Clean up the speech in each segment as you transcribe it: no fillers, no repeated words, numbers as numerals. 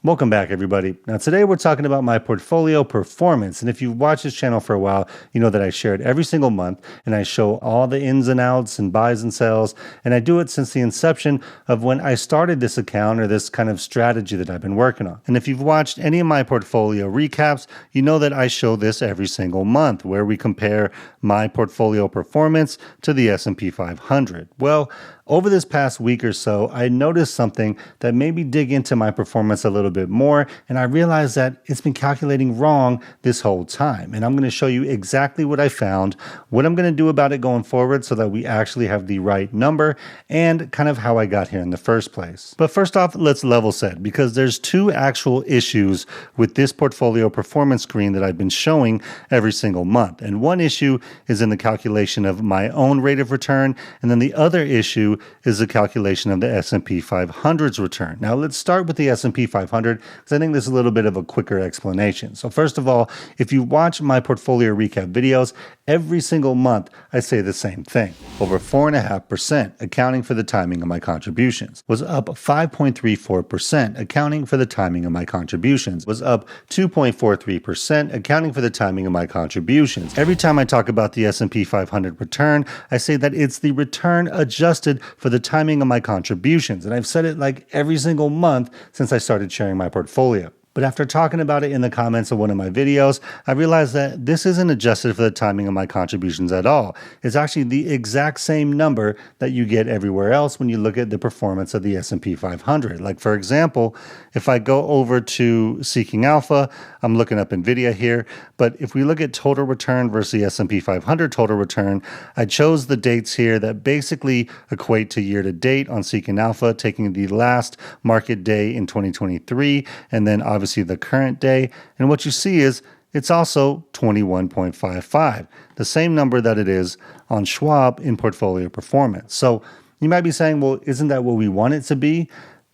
Welcome back, everybody. Now, today we're talking about my portfolio performance. And if you've watched this channel for a while, you know that I share it every single month and I show all the ins and outs and buys and sells. And I do it since the inception of when I started this account or this kind of strategy that I've been working on. And if you've watched any of my portfolio recaps, you know that I show this every single month where we compare my portfolio performance to the S&P 500. Well, over this past week or so, I noticed something that made me dig into my performance a little bit more, and I realized that it's been calculating wrong this whole time. And I'm going to show you exactly what I found, what I'm going to do about it going forward so that we actually have the right number, and kind of how I got here in the first place. But first off, let's level set, because there's two actual issues with this portfolio performance screen that I've been showing every single month. And one issue is in the calculation of my own rate of return, and then the other issue is the calculation of the S&P 500's return. Now, let's start with the S&P 500 because I think this is a little bit of a quicker explanation. So first of all, if you watch my portfolio recap videos, every single month I say the same thing. Over 4.5%, accounting for the timing of my contributions, was up 5.34%, accounting for the timing of my contributions, was up 2.43%, accounting for the timing of my contributions. Every time I talk about the S&P 500 return, I say that it's the return adjusted for the timing of my contributions. And I've said it like every single month since I started sharing my portfolio. But after talking about it in the comments of one of my videos, I realized that this isn't adjusted for the timing of my contributions at all. It's actually the exact same number that you get everywhere else when you look at the performance of the S&P 500. Like, for example, if I go over to Seeking Alpha, I'm looking up NVIDIA here, but if we look at total return versus the S&P 500 total return, I chose the dates here that basically equate to year to date on Seeking Alpha, taking the last market day in 2023, and then obviously the current day. And what you see is it's also 21.55, the same number that it is on Schwab in portfolio performance. So you might be saying, well, isn't that what we want it to be?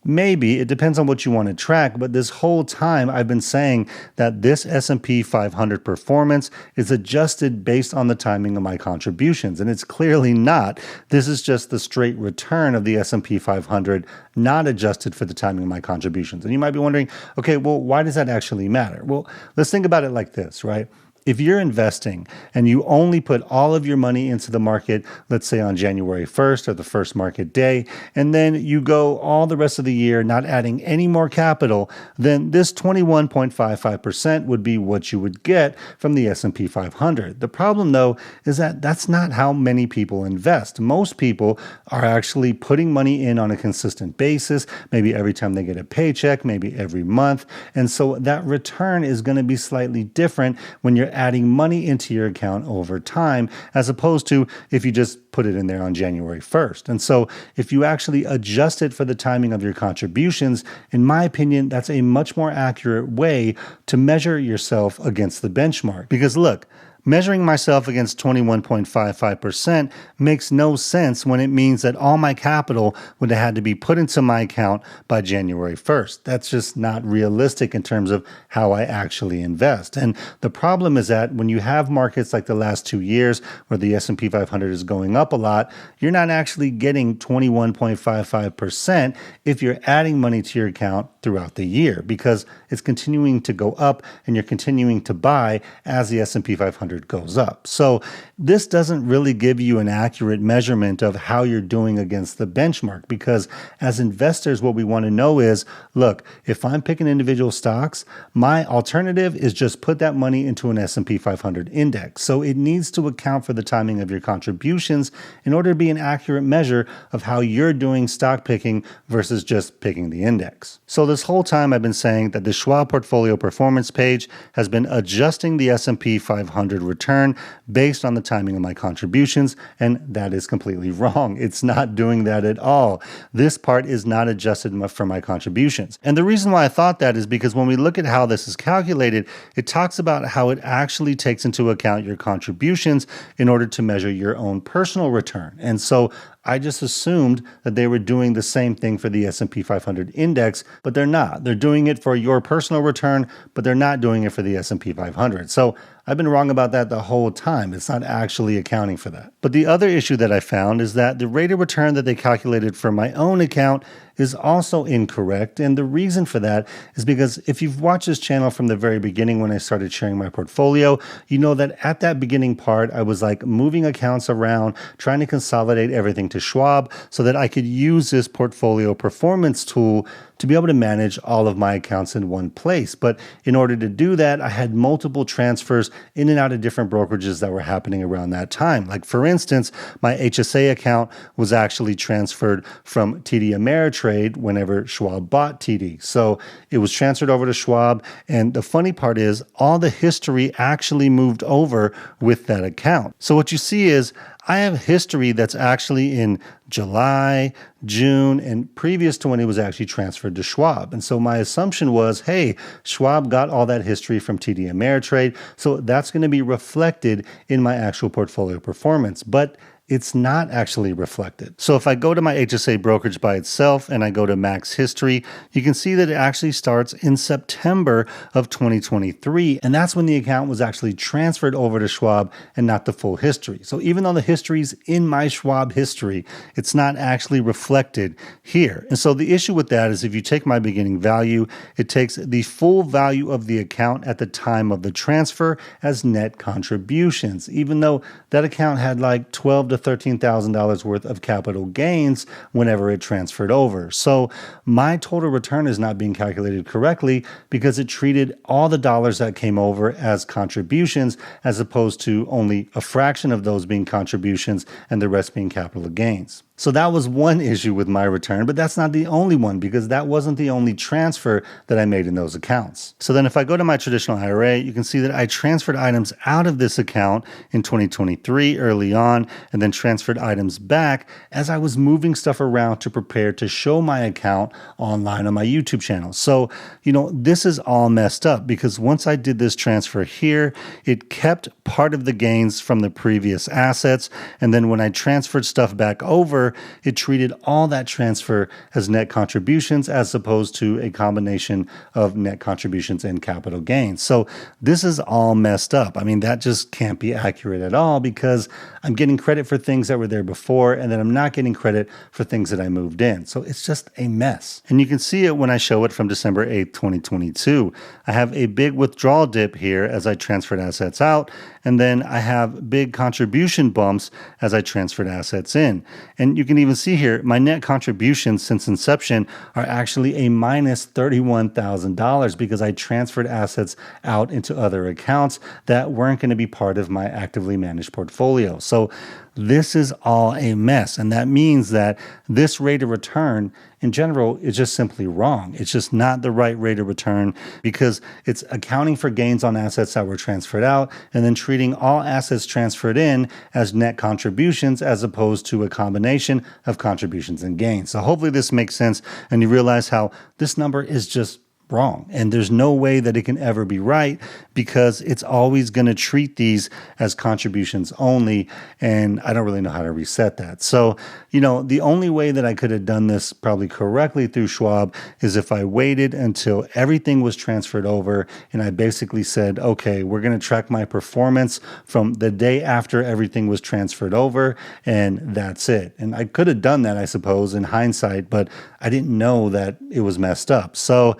Maybe. It depends on what you want to track, but this whole time I've been saying that this S&P 500 performance is adjusted based on the timing of my contributions, and it's clearly not. This is just the straight return of the S&P 500, not adjusted for the timing of my contributions. And you might be wondering, okay, well, why does that actually matter? Well, let's think about it like this, right? If you're investing and you only put all of your money into the market, let's say on January 1st or the first market day, and then you go all the rest of the year not adding any more capital, then this 21.55% would be what you would get from the S&P 500. The problem, though, is that that's not how many people invest. Most people are actually putting money in on a consistent basis, maybe every time they get a paycheck, maybe every month. And so that return is going to be slightly different when you're adding money into your account over time, as opposed to if you just put it in there on January 1st. And so if you actually adjust it for the timing of your contributions, in my opinion, that's a much more accurate way to measure yourself against the benchmark. Because look, measuring myself against 21.55% makes no sense when it means that all my capital would have had to be put into my account by January 1st. That's just not realistic in terms of how I actually invest. And the problem is that when you have markets like the last 2 years where the S&P 500 is going up a lot, you're not actually getting 21.55% if you're adding money to your account throughout the year, because it's continuing to go up and you're continuing to buy as the S&P 500 goes up. So this doesn't really give you an accurate measurement of how you're doing against the benchmark, because as investors, what we want to know is, look, if I'm picking individual stocks, my alternative is just put that money into an S&P 500 index. So it needs to account for the timing of your contributions in order to be an accurate measure of how you're doing stock picking versus just picking the index. So this whole time I've been saying that the Schwab portfolio performance page has been adjusting the S&P 500 return based on the timing of my contributions, and that is completely wrong. It's not doing that at all. This part is not adjusted for my contributions. And the reason why I thought that is because when we look at how this is calculated, it talks about how it actually takes into account your contributions in order to measure your own personal return. And so I just assumed that they were doing the same thing for the S&P 500 index, but they're not. They're doing it for your personal return, but they're not doing it for the S&P 500. So I've been wrong about that the whole time. It's not actually accounting for that. But the other issue that I found is that the rate of return that they calculated for my own account is also incorrect. And the reason for that is because if you've watched this channel from the very beginning when I started sharing my portfolio, you know that at that beginning part, I was like moving accounts around, trying to consolidate everything to Schwab so that I could use this portfolio performance tool to be able to manage all of my accounts in one place. But in order to do that, I had multiple transfers in and out of different brokerages that were happening around that time. Like for instance, my HSA account was actually transferred from TD Ameritrade whenever Schwab bought TD. So it was transferred over to Schwab. And the funny part is all the history actually moved over with that account. So what you see is I have history that's actually in July, June, and previous to when it was actually transferred to Schwab. And so my assumption was, hey, Schwab got all that history from TD Ameritrade, so that's going to be reflected in my actual portfolio performance. But it's not actually reflected. So if I go to my HSA brokerage by itself and I go to Max History, you can see that it actually starts in September of 2023. And that's when the account was actually transferred over to Schwab and not the full history. So even though the history's in my Schwab history, it's not actually reflected here. And so the issue with that is if you take my beginning value, it takes the full value of the account at the time of the transfer as net contributions, even though that account had like $12,000 to $13,000 worth of capital gains whenever it transferred over. So my total return is not being calculated correctly because it treated all the dollars that came over as contributions as opposed to only a fraction of those being contributions and the rest being capital gains. So that was one issue with my return, but that's not the only one because that wasn't the only transfer that I made in those accounts. So then if I go to my traditional IRA, you can see that I transferred items out of this account in 2023 early on and then transferred items back as I was moving stuff around to prepare to show my account online on my YouTube channel. So, this is all messed up because once I did this transfer here, it kept part of the gains from the previous assets. And then when I transferred stuff back over, it treated all that transfer as net contributions as opposed to a combination of net contributions and capital gains. So this is all messed up. I mean, that just can't be accurate at all because I'm getting credit for things that were there before, and then I'm not getting credit for things that I moved in. So it's just a mess. And you can see it when I show it from December 8th, 2022. I have a big withdrawal dip here as I transferred assets out, and then I have big contribution bumps as I transferred assets in. And you can even see here, my net contributions since inception are actually a minus $31,000 because I transferred assets out into other accounts that weren't going to be part of my actively managed portfolio. So this is all a mess. And that means that this rate of return in general is just simply wrong. It's just not the right rate of return because it's accounting for gains on assets that were transferred out and then treating all assets transferred in as net contributions as opposed to a combination of contributions and gains. So hopefully this makes sense and you realize how this number is just wrong. And there's no way that it can ever be right because it's always going to treat these as contributions only. And I don't really know how to reset that. So, the only way that I could have done this probably correctly through Schwab is if I waited until everything was transferred over and I basically said, okay, we're going to track my performance from the day after everything was transferred over. And that's it. And I could have done that, I suppose, in hindsight, but I didn't know that it was messed up. So,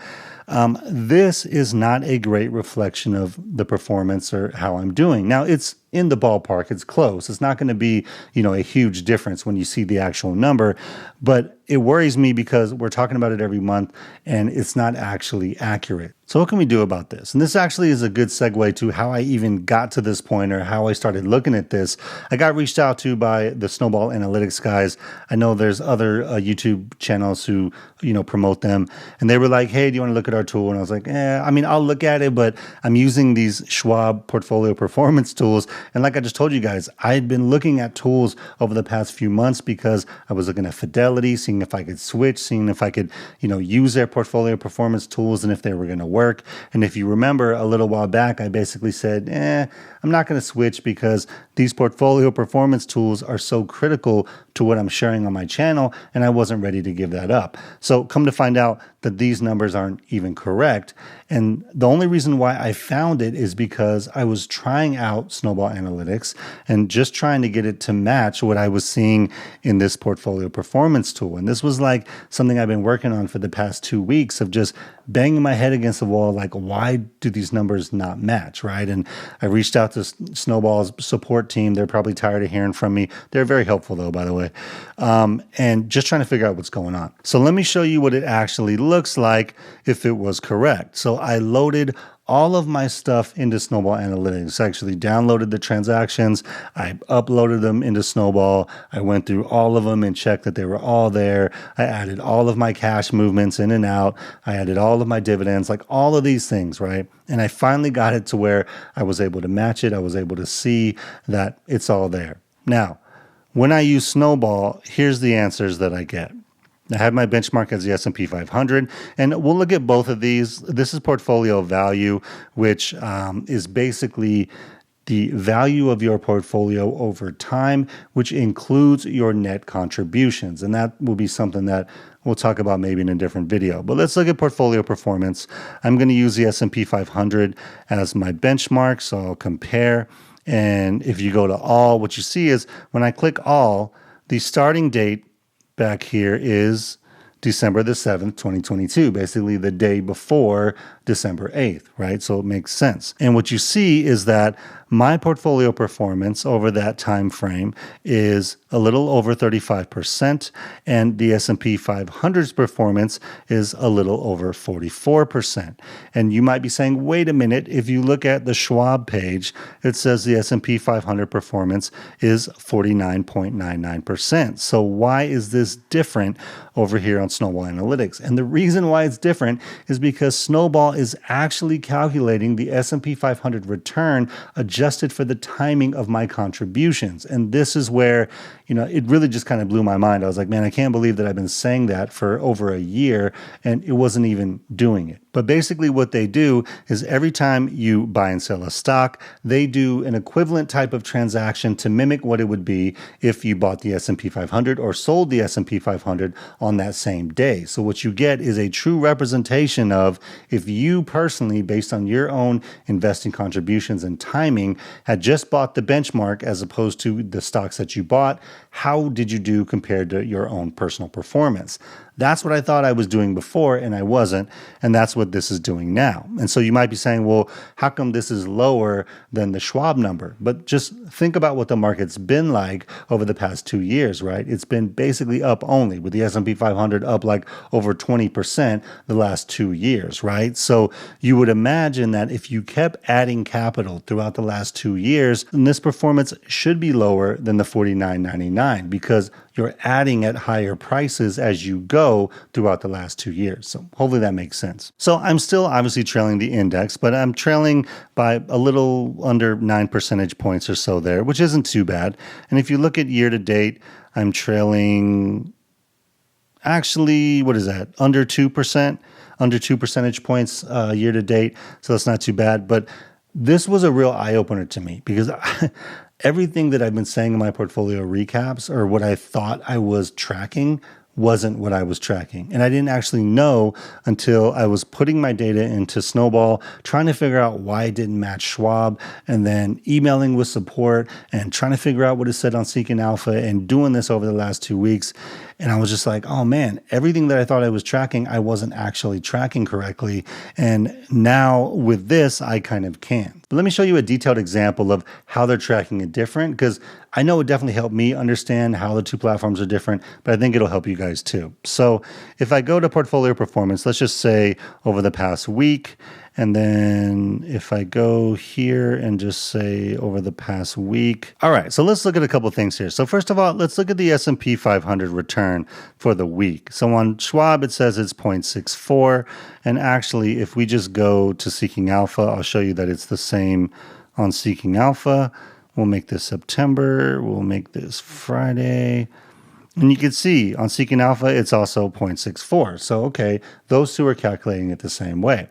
this is not a great reflection of the performance or how I'm doing. Now, it's in the ballpark. It's close. It's not going to be, a huge difference when you see the actual number, but it worries me because we're talking about it every month and it's not actually accurate. So what can we do about this? And this actually is a good segue to how I even got to this point or how I started looking at this. I got reached out to by the Snowball Analytics guys. I know there's other YouTube channels who, promote them. And they were like, hey, do you want to look at our tool? And I was like, I'll look at it, but I'm using these Schwab portfolio performance tools. And like I just told you guys, I had been looking at tools over the past few months because I was looking at Fidelity, seeing if I could switch, seeing if I could, use their portfolio performance tools and if they were going to work. And if you remember a little while back, I basically said, I'm not going to switch because these portfolio performance tools are so critical to what I'm sharing on my channel, and I wasn't ready to give that up. So come to find out, that these numbers aren't even correct. And the only reason why I found it is because I was trying out Snowball Analytics and just trying to get it to match what I was seeing in this portfolio performance tool. And this was like something I've been working on for the past 2 weeks of just banging my head against the wall, like, why do these numbers not match, right? And I reached out to Snowball's support team. They're probably tired of hearing from me. They're very helpful, though, by the way, and just trying to figure out what's going on. So let me show you what it actually looks like if it was correct. So I loaded all of my stuff into Snowball Analytics. I actually downloaded the transactions. I uploaded them into Snowball. I went through all of them and checked that they were all there. I added all of my cash movements in and out. I added all of my dividends, like all of these things, right? And I finally got it to where I was able to match it. I was able to see that it's all there. Now, when I use Snowball, here's the answers that I get. I have my benchmark as the S&P 500, and we'll look at both of these. This is portfolio value, which is basically the value of your portfolio over time, which includes your net contributions. And that will be something that we'll talk about maybe in a different video. But let's look at portfolio performance. I'm going to use the S&P 500 as my benchmark, so I'll compare. And if you go to all, what you see is when I click all, the starting date back here is December the 7th, 2022, basically the day before December 8th, right? So it makes sense. And what you see is that my portfolio performance over that time frame is a little over 35%, and the S&P 500's performance is a little over 44%. And you might be saying, wait a minute, if you look at the Schwab page, it says the S&P 500 performance is 49.99%. So why is this different over here on Snowball Analytics? And the reason why it's different is because Snowball is actually calculating the S&P 500 return adjusted for the timing of my contributions. And this is where, it really just kind of blew my mind. I was like, man, I can't believe that I've been saying that for over a year and it wasn't even doing it. But basically what they do is every time you buy and sell a stock, they do an equivalent type of transaction to mimic what it would be if you bought the S&P 500 or sold the S&P 500 on that same day. So what you get is a true representation of if you personally, based on your own investing contributions and timing, had just bought the benchmark as opposed to the stocks that you bought, how did you do compared to your own personal performance? That's what I thought I was doing before, and I wasn't, and that's what this is doing now. And so you might be saying, well, how come this is lower than the Schwab number? But just think about what the market's been like over the past 2 years, right? It's been basically up only, with the S&P 500 up like over 20% the last 2 years, right? So you would imagine that if you kept adding capital throughout the last 2 years, then this performance should be lower than the $49.99 because you're adding at higher prices as you go throughout the last 2 years. So hopefully that makes sense. So I'm still obviously trailing the index, but I'm trailing by a little under 9 percentage points or so there, which isn't too bad. And if you look at year to date, I'm trailing actually, what is that? Under 2%, under 2 percentage points year to date. So that's not too bad. But this was a real eye opener to me because everything that I've been saying in my portfolio recaps or what I thought I was tracking wasn't what I was tracking. And I didn't actually know until I was putting my data into Snowball, trying to figure out why it didn't match Schwab, and then emailing with support and trying to figure out what it said on Seeking Alpha and doing this over the last 2 weeks. And I was just like, oh man, everything that I thought I was tracking, I wasn't actually tracking correctly. And now with this, I kind of can. But let me show you a detailed example of how they're tracking it different, because I know it definitely helped me understand how the two platforms are different, but I think it'll help you guys too. So if I go to portfolio performance, let's just say over the past week, and then if I go here and just say over the past week. All right, so let's look at a couple things here. So first of all, let's look at the S&P 500 return for the week. So on Schwab, it says it's 0.64. And actually, if we just go to Seeking Alpha, I'll show you that it's the same on Seeking Alpha. We'll make this September. We'll make this Friday. And you can see on Seeking Alpha, it's also 0.64. So, okay, those two are calculating it the same way.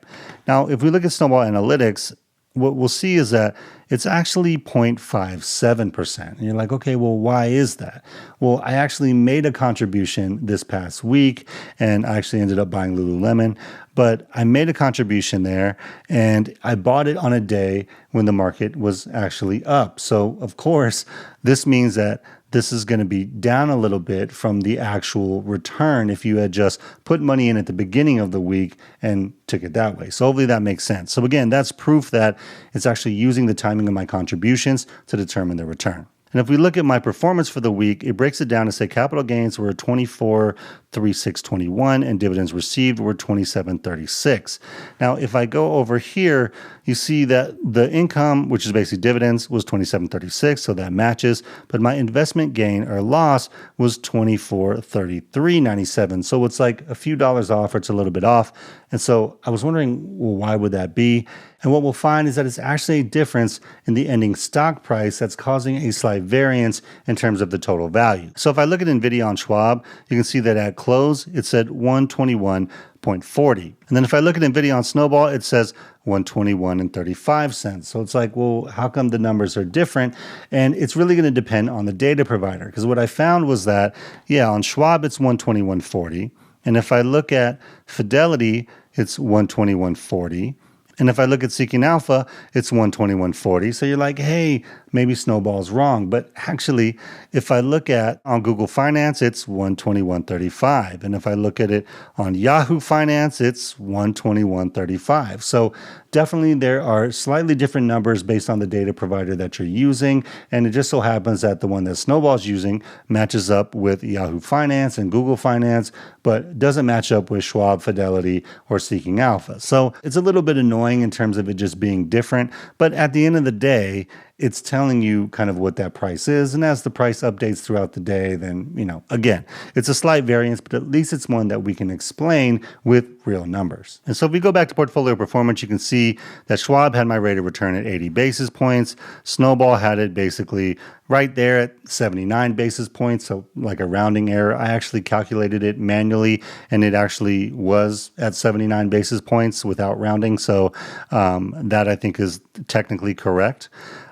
Now, if we look at Snowball Analytics, what we'll see is that it's actually 0.57%. And you're like, okay, well, why is that? Well, I actually made a contribution this past week, and I actually ended up buying Lululemon, but I made a contribution there, and I bought it on a day when the market was actually up. So, of course, this means that this is going to be down a little bit from the actual return if you had just put money in at the beginning of the week and took it that way. So hopefully that makes sense. So again, that's proof that it's actually using the timing of my contributions to determine the return. And if we look at my performance for the week, it breaks it down to say capital gains were 2436.21 and dividends received were 2736. Now, if I go over here, you see that the income, which is basically dividends, was 2736, so that matches. But my investment gain or loss was 2433.97. So it's like a few dollars off, or it's a little bit off. And so I was wondering, well, why would that be? And what we'll find is that it's actually a difference in the ending stock price that's causing a slight variance in terms of the total value. So if I look at NVIDIA on Schwab, you can see that at close, it said 121.40. And then if I look at NVIDIA on Snowball, it says 121.35 So it's like, well, how come the numbers are different? And it's really going to depend on the data provider. Because what I found was that, yeah, on Schwab, it's 121.40. And if I look at Fidelity, it's 121.40. And if I look at Seeking Alpha, it's 121.40. So you're like, hey, maybe Snowball's wrong. But actually, if I look at on Google Finance, it's 121.35. And if I look at it on Yahoo Finance, it's 121.35. So definitely there are slightly different numbers based on the data provider that you're using. And it just so happens that the one that Snowball's using matches up with Yahoo Finance and Google Finance, but doesn't match up with Schwab, Fidelity, or Seeking Alpha. So it's a little bit annoying in terms of it just being different. But at the end of the day, it's telling you kind of what that price is. And as the price updates throughout the day, then, again, it's a slight variance, but at least it's one that we can explain with real numbers. And so if we go back to portfolio performance, you can see that Schwab had my rate of return at 80 basis points. Snowball had it basically right there at 79 basis points. So like a rounding error. I actually calculated it manually and it actually was at 79 basis points without rounding. So that I think is technically correct.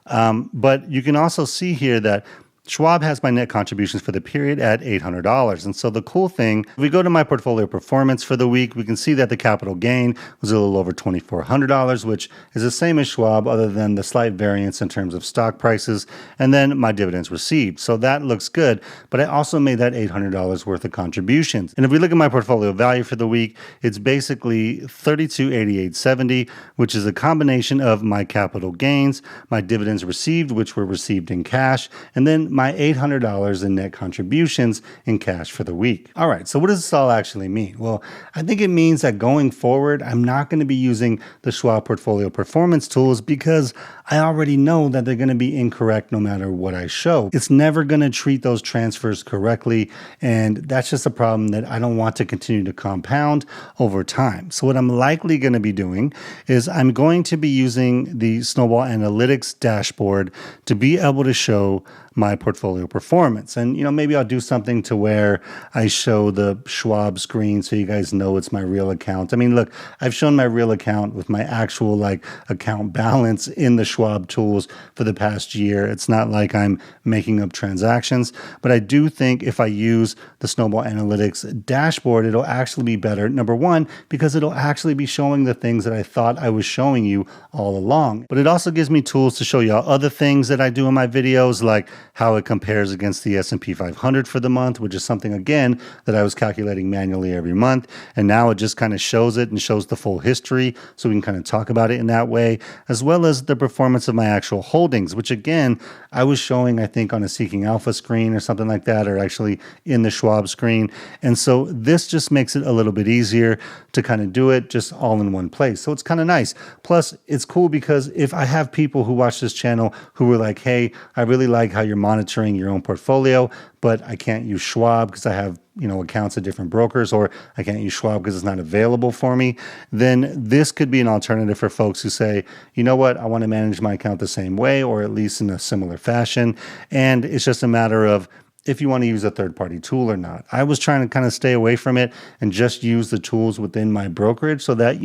But you can also see here that Schwab has my net contributions for the period at $800. And so the cool thing, if we go to my portfolio performance for the week, we can see that the capital gain was a little over $2,400, which is the same as Schwab, other than the slight variance in terms of stock prices, and then my dividends received. So that looks good, but I also made that $800 worth of contributions. And if we look at my portfolio value for the week, it's basically $3288.70, which is a combination of my capital gains, my dividends received, which were received in cash, and then my $800 in net contributions in cash for the week. All right, so what does this all actually mean? Well, I think it means that going forward, I'm not going to be using the Schwab portfolio performance tools because I already know that they're going to be incorrect no matter what I show. It's never going to treat those transfers correctly, and that's just a problem that I don't want to continue to compound over time. So what I'm likely going to be doing is I'm going to be using the Snowball Analytics dashboard to be able to show my portfolio performance. And, maybe I'll do something to where I show the Schwab screen so you guys know it's my real account. I mean, look, I've shown my real account with my actual account balance in the Schwab tools for the past year. It's not like I'm making up transactions, but I do think if I use the Snowball Analytics dashboard, it'll actually be better. Number one, because it'll actually be showing the things that I thought I was showing you all along. But it also gives me tools to show you other things that I do in my videos, like how it compares against the S&P 500 for the month, which is something, again, that I was calculating manually every month. And now it just kind of shows it and shows the full history, so we can kind of talk about it in that way, as well as the performance of my actual holdings, which, again, I was showing, I think, on a Seeking Alpha screen or something like that, or actually in the Schwab screen. And so this just makes it a little bit easier to kind of do it just all in one place. So it's kind of nice. Plus, it's cool because if I have people who watch this channel who were like, hey, I really like how you're monitoring your own portfolio, but I can't use Schwab because I have accounts at different brokers, or I can't use Schwab because it's not available for me, then this could be an alternative for folks who say, you know what, I want to manage my account the same way, or at least in a similar fashion. And it's just a matter of if you want to use a third-party tool or not. I was trying to kind of stay away from it and just use the tools within my brokerage so that,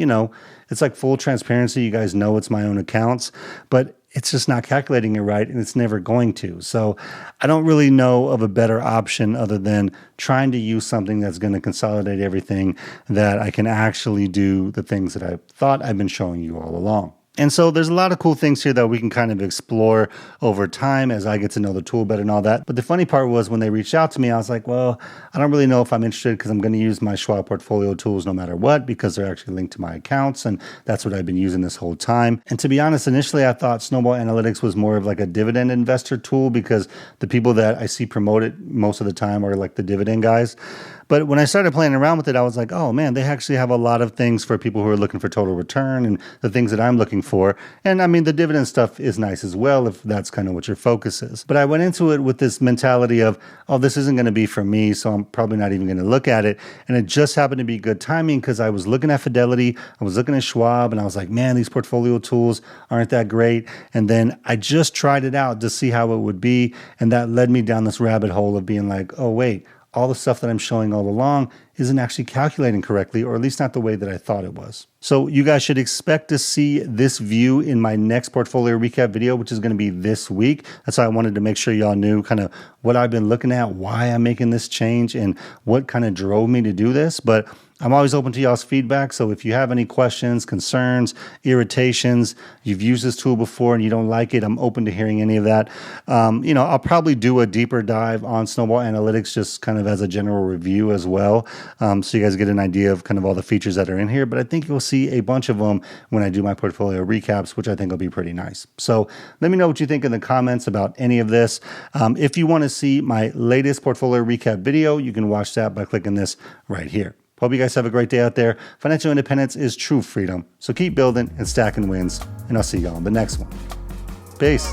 it's like full transparency. You guys know it's my own accounts, but it's just not calculating it right, and it's never going to. So I don't really know of a better option other than trying to use something that's going to consolidate everything, that I can actually do the things that I thought I've been showing you all along. And so there's a lot of cool things here that we can kind of explore over time as I get to know the tool better and all that. But the funny part was when they reached out to me, I was like, well, I don't really know if I'm interested because I'm going to use my Schwab portfolio tools no matter what, because they're actually linked to my accounts. And that's what I've been using this whole time. And to be honest, initially I thought Snowball Analytics was more of like a dividend investor tool because the people that I see promote it most of the time are like the dividend guys. But when I started playing around with it, I was like, oh man, they actually have a lot of things for people who are looking for total return and the things that I'm looking for. And I mean, the dividend stuff is nice as well if that's kind of what your focus is. But I went into it with this mentality of, oh, this isn't going to be for me, so I'm probably not even going to look at it. And it just happened to be good timing because I was looking at Fidelity, I was looking at Schwab, and I was like, man, these portfolio tools aren't that great. And then I just tried it out to see how it would be. And that led me down this rabbit hole of being like, oh, wait, all the stuff that I'm showing all along isn't actually calculating correctly, or at least not the way that I thought it was. So you guys should expect to see this view in my next portfolio recap video, which is going to be this week. That's why I wanted to make sure y'all knew kind of what I've been looking at, why I'm making this change, and what kind of drove me to do this. But I'm always open to y'all's feedback. So if you have any questions, concerns, irritations, you've used this tool before and you don't like it, I'm open to hearing any of that. I'll probably do a deeper dive on Snowball Analytics just kind of as a general review as well. So you guys get an idea of kind of all the features that are in here. But I think you'll see a bunch of them when I do my portfolio recaps, which I think will be pretty nice. So let me know what you think in the comments about any of this. If you want to see my latest portfolio recap video, you can watch that by clicking this right here. Hope you guys have a great day out there. Financial independence is true freedom. So keep building and stacking wins, and I'll see you all in the next one. Peace.